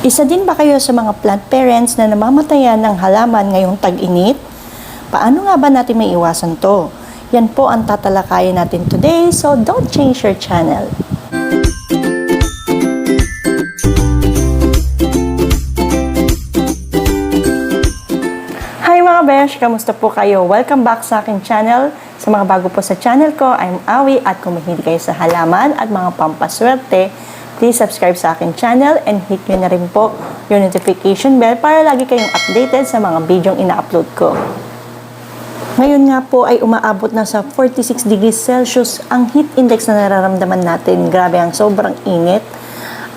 Isa din ba kayo sa mga plant parents na namamatayan ng halaman ngayong tag-init? Paano nga ba natin may iwasan to? Yan po ang tatalakayin natin today, so don't change your channel. Hi mga besh! Kamusta po kayo? Welcome back sa aking channel. Sa mga bago po sa channel ko, I'm Awi at kung mahilig kayo sa halaman at mga pampaswerte, please subscribe sa aking channel and hit nyo na rin po yung notification bell para lagi kayong updated sa mga bidyong ina-upload ko. Ngayon nga po ay umaabot na sa 46 degrees Celsius ang heat index na nararamdaman natin. Grabe ang sobrang init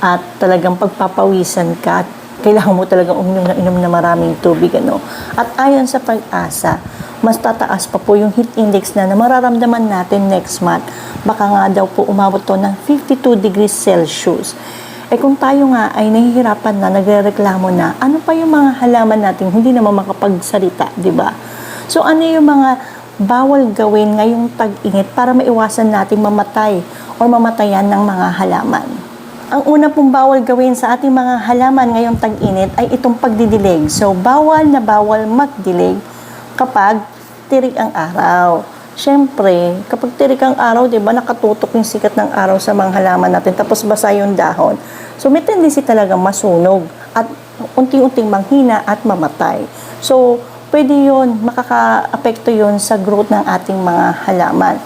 at talagang pagpapawisan ka. Kailangan mo talagang uminom na maraming tubig. At ayon sa Pag-asa, mas tataas pa po yung heat index na mararamdaman natin next month. Baka nga daw po umabot to ng 52 degrees Celsius. Kung tayo nga ay nahihirapan na, nagrereklamo na, ano pa yung mga halaman natin hindi naman makapagsalita, di ba? So ano yung mga bawal gawin ngayong tag-init para maiwasan natin mamatay o mamatayan ng mga halaman? Ang una pong bawal gawin sa ating mga halaman ngayong tag-init ay itong pagdidilig. So bawal na bawal magdilig kapag tirik ang araw. Siyempre, kapag tirik ang araw, di ba, nakatutok yung sikat ng araw sa mga halaman natin, tapos basa yung dahon. So, may tendency talaga masunog at unti-unting manghina at mamatay. So, pwede yun, makaka-apekto yun sa growth ng ating mga halaman.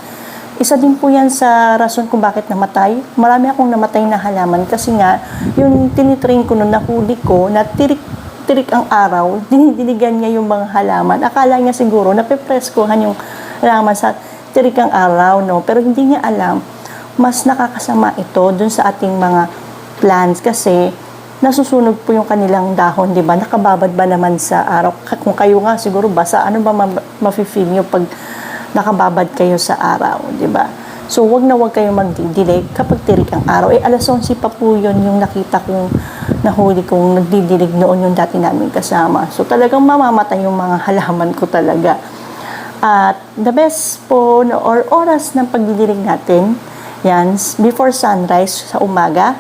Isa din po yan sa rason kung bakit namatay. Marami akong namatay na halaman kasi nga, yung tinitrain ko noon, nahuli ko, na tirik ang araw, dinidiligan niya yung mga halaman. Akala niya siguro, napipreskohan yung halaman sa tirik ang araw, no? Pero hindi niya alam, mas nakakasama ito dun sa ating mga plants kasi nasusunog po yung kanilang dahon, di ba? Nakababad ba naman sa araw? Kung kayo nga siguro basa, ano ba mafe-feel nyo pag nakababad kayo sa araw, di ba? So, wag na wag kayong magdidilig kapag tirik ang araw. Alas 11 pa po yun yung nakita kong nahuli kong nagdidilig noon yung dati namin kasama. So, talagang mamamatay yung mga halaman ko talaga. At the best po or oras ng pagdidilig natin, yan, before sunrise sa umaga.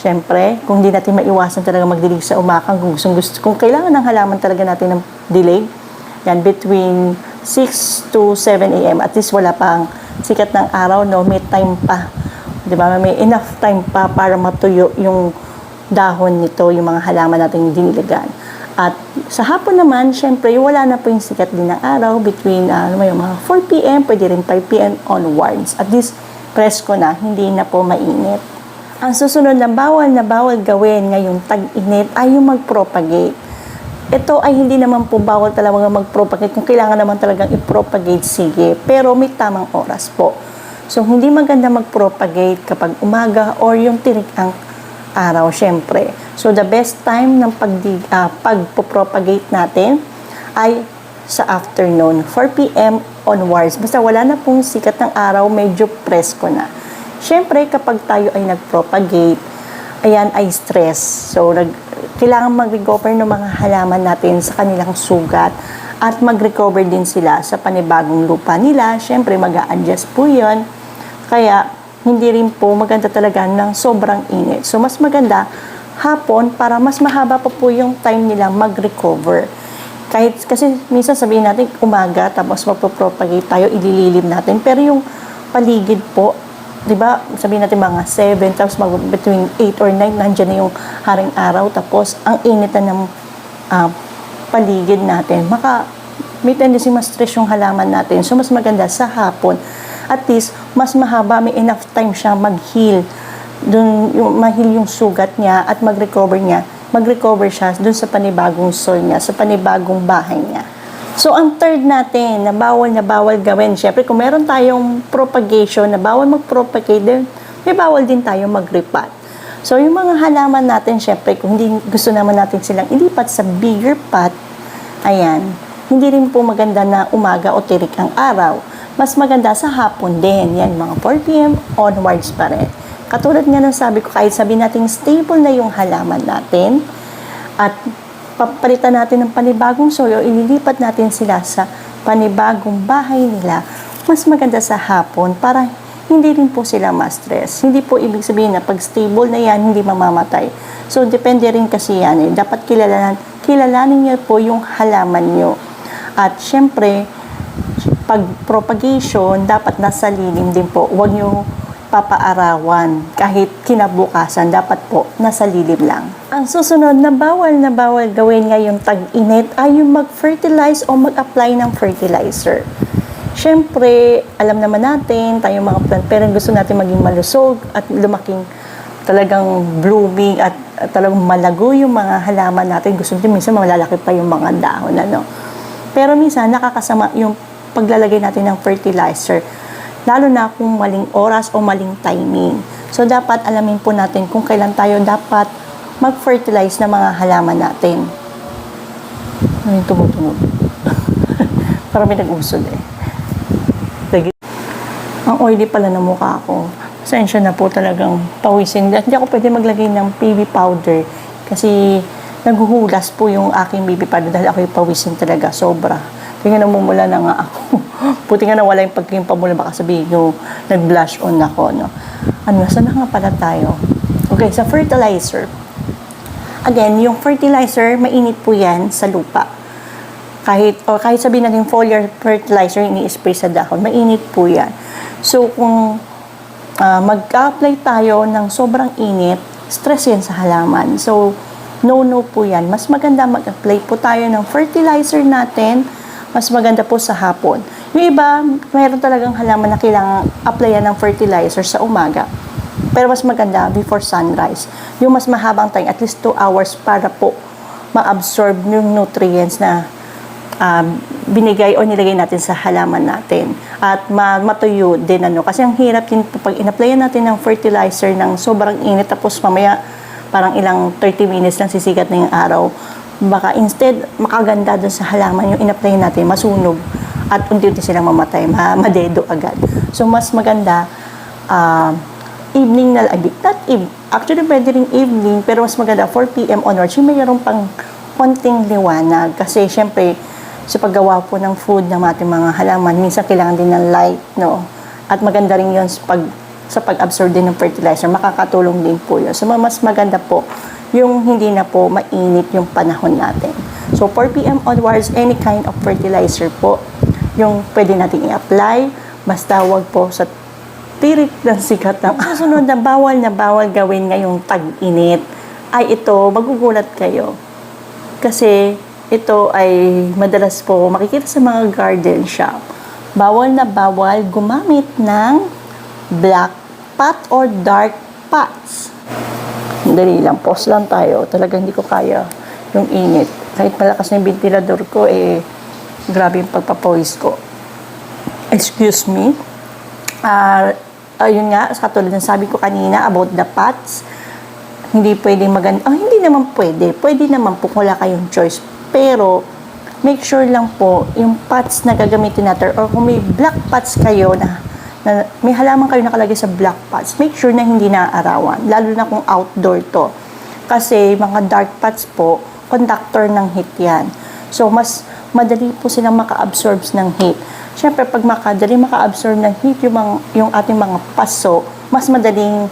Siyempre, kung di natin maiwasan talaga magdilig sa umaga, kung kailangan ng halaman talaga natin ng dilig, yan, between 6 to 7 a.m. At least wala pang sikat ng araw, no? May time pa. Diba? May enough time pa para matuyo yung dahon nito, yung mga halaman natin diniligan. At sa hapon naman, syempre, wala na po yung sikat din ng araw between yung mga 4 p.m., pwede rin 5 p.m. onwards. At least, presko na, hindi na po mainit. Ang susunod na bawal gawin ngayong tag-init ay yung mag-propagate. Ito ay hindi naman po bawal talaga mag-propagate. Kung kailangan naman talagang i-propagate, sige. Pero may tamang oras po. So, hindi maganda mag-propagate kapag umaga or yung tirik ang araw, syempre. So, the best time ng pag-propagate natin ay sa afternoon, 4 p.m. onwards. Basta wala na pong sikat ng araw, medyo presko na. Syempre, kapag tayo ay nag-propagate, ayan ay stress. So, kailangan mag-recover ng mga halaman natin sa kanilang sugat at mag-recover din sila sa panibagong lupa nila. Syempre, mag-a-adjust po yun. Kaya, hindi rin po maganda talaga ng sobrang init. So, mas maganda hapon para mas mahaba pa po yung time nila mag-recover. Kasi minsan sabihin natin umaga, tapos magpo-propagate tayo, ilililim natin. Pero yung paligid po, diba, sabihin natin mga 7, tapos between 8 or 9, nandiyan na yung haring araw, tapos ang init na ng paligid natin. May tendency ma-stress yung halaman natin. So, mas maganda sa hapon. At least, mas mahaba, may enough time siya mag-heal. Ma-heal yung sugat niya at mag-recover siya dun sa panibagong soil niya, sa panibagong bahay niya. So, ang third natin na bawal gawin, syempre, kung meron tayong propagation na bawal mag-propagate, then may bawal din tayo mag-repot. So, yung mga halaman natin, syempre, kung hindi gusto naman natin silang ilipat sa bigger pot, ayan, hindi rin po maganda na umaga o tirik ang araw. Mas maganda sa hapon din, yan, mga 4 p.m. onwards pa rin. Katulad nga ng sabi ko, kahit sabihin natin stable na yung halaman natin, at papalitan natin ng panibagong soil, ililipat natin sila sa panibagong bahay nila, mas maganda sa hapon para hindi rin po sila ma-stress. Hindi po ibig sabihin na pag stable na yan, hindi mamamatay. So, depende rin kasi yan. Dapat kilalanin niyo po yung halaman niyo. At syempre, pag propagation, dapat nasa lilim din po. Huwag niyo papaarawan. Kahit kinabukasan, dapat po nasa lilim lang. Ang susunod na bawal gawin ngayong tag-init ay yung mag-fertilize o mag-apply ng fertilizer. Siyempre, alam naman natin, tayo mga plant parent, gusto natin maging malusog at lumaking talagang blooming at talagang malago yung mga halaman natin. Gusto natin minsan malalaki pa yung mga dahon. Pero minsan, nakakasama yung paglalagay natin ng fertilizer, lalo na kung maling oras o maling timing. So, dapat alamin po natin kung kailan tayo dapat mag-fertilize ng mga halaman natin. Ano yung tumutunog? Parang may nag-usod Ang oily pala ng mukha ko. Pasensya na po talagang pawisin. Hindi ako pwede maglagay ng baby powder kasi naghuhulas po yung aking baby powder dahil ako yung pawisin talaga. Sobra. Kaya namumula na nga ako. Puti nga nawala yung pagking pamula. Baka sabihin nyo, nag-blush on ako. Saan na nga pala tayo? Okay, sa fertilizer. Again, yung fertilizer, mainit po yan sa lupa. Kahit sabihin natin foliar fertilizer, ini-spray sa dahon, mainit po yan. So, kung mag-apply tayo ng sobrang init, stress yan sa halaman. So, no po yan. Mas maganda mag-apply po tayo ng fertilizer natin, mas maganda po sa hapon. Yung iba, mayroon talagang halaman na kailangan applyan ng fertilizer sa umaga. Pero mas maganda before sunrise. Yung mas mahabang time, at least 2 hours para po ma-absorb yung nutrients na binigay o nilagay natin sa halaman natin at matuyo din kasi ang hirap din pag in-applyan natin ng fertilizer ng sobrang init tapos mamaya parang ilang 30 minutes lang sisikat na yung araw, baka instead makaganda dun sa halaman yung in-applyan natin, masunog at unti-unti silang mamatay, madedo agad. So mas maganda evening na actually pwede rin evening pero mas maganda 4 p.m. onwards yung mayroong pang konting liwanag kasi syempre sa paggawa po ng food ng ating mga halaman, minsan kailangan din ng light, At maganda rin yun sa pag-absorb din ng fertilizer, makakatulong din po yun. So, mas maganda po yung hindi na po mainit yung panahon natin. So, 4 p.m. onwards, any kind of fertilizer po, yung pwede natin i-apply, basta wag po sa tirik ng sikat ng susunod na bawal gawin ngayong tag-init, ay ito, magugulat kayo. Kasi, ito ay madalas po makikita sa mga garden shop. Bawal gumamit ng black pot or dark pots. Dali lang, pause lang tayo. Talaga hindi ko kaya yung init. Kahit malakas na yung ventilador ko, grabe yung pagpapawis ko. Excuse me. Ayun nga, katulad ng sabi ko kanina about the pots, hindi pwedeng maganda. Hindi naman pwede. Pwede naman po kung wala kayong choice. Pero, make sure lang po, yung pots na gagamitin natin, or kung may black pots kayo na may halaman kayo nakalagay sa black pots, make sure na hindi naaarawan, lalo na kung outdoor to. Kasi, mga dark pots po, conductor ng heat yan. So, mas madali po silang maka-absorb ng heat. Siyempre, pag madali maka-absorb ng heat yung ating mga paso, mas madaling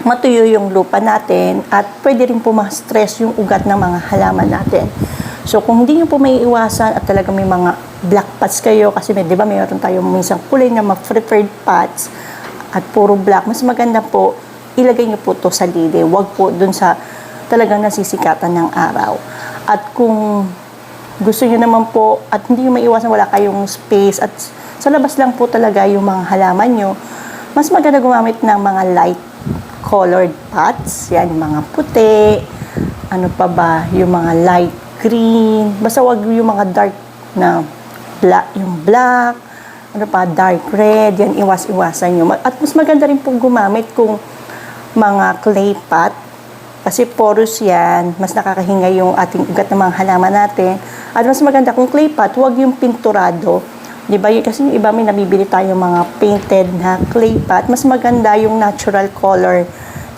matuyo yung lupa natin at pwede rin po ma-stress yung ugat ng mga halaman natin. So, kung hindi nyo po may iwasan at talaga may mga black pots kayo, kasi di ba mayroon tayo minsan kulay na preferred pots at puro black, mas maganda po, ilagay nyo po to sa lili. Huwag po dun sa talagang nasisikatan ng araw. At kung gusto nyo naman po at hindi nyo maiwasan, wala kayong space at sa labas lang po talaga yung mga halaman nyo, mas maganda gumamit ng mga light colored pots, yan, mga puti, yung mga light green, basta wag yung mga dark na yung black, dark red, yan, iwas-iwasan nyo. At mas maganda rin pong gumamit kung mga clay pot, kasi porous yan, mas nakakahinga yung ating ugat ng mga halaman natin. At mas maganda kung clay pot, wag yung pinturado. Diba? Kasi yung iba may nabibili tayo mga painted na clay pot. Mas maganda yung natural color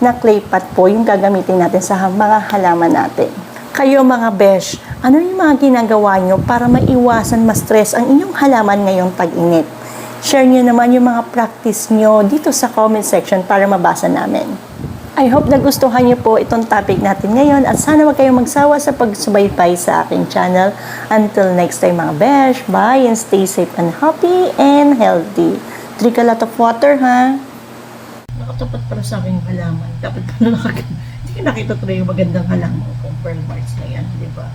na clay pot po yung gagamitin natin sa mga halaman natin. Kayo mga besh, ano yung mga ginagawa nyo para maiwasan ma-stress ang inyong halaman ngayong tag-init? share nyo naman yung mga practice nyo dito sa comment section para mabasa namin. I hope nagustuhan nyo po itong topic natin ngayon at sana wag kayong magsawa sa pagsubaybay sa aking channel. Until next time mga besh, bye and stay safe and happy and healthy. Drink a lot of water, ha? Nakatapat para sa aking halaman. Dapat pa na hindi nakita tuloy yung magandang halaman kung pearl marks na yan, di ba?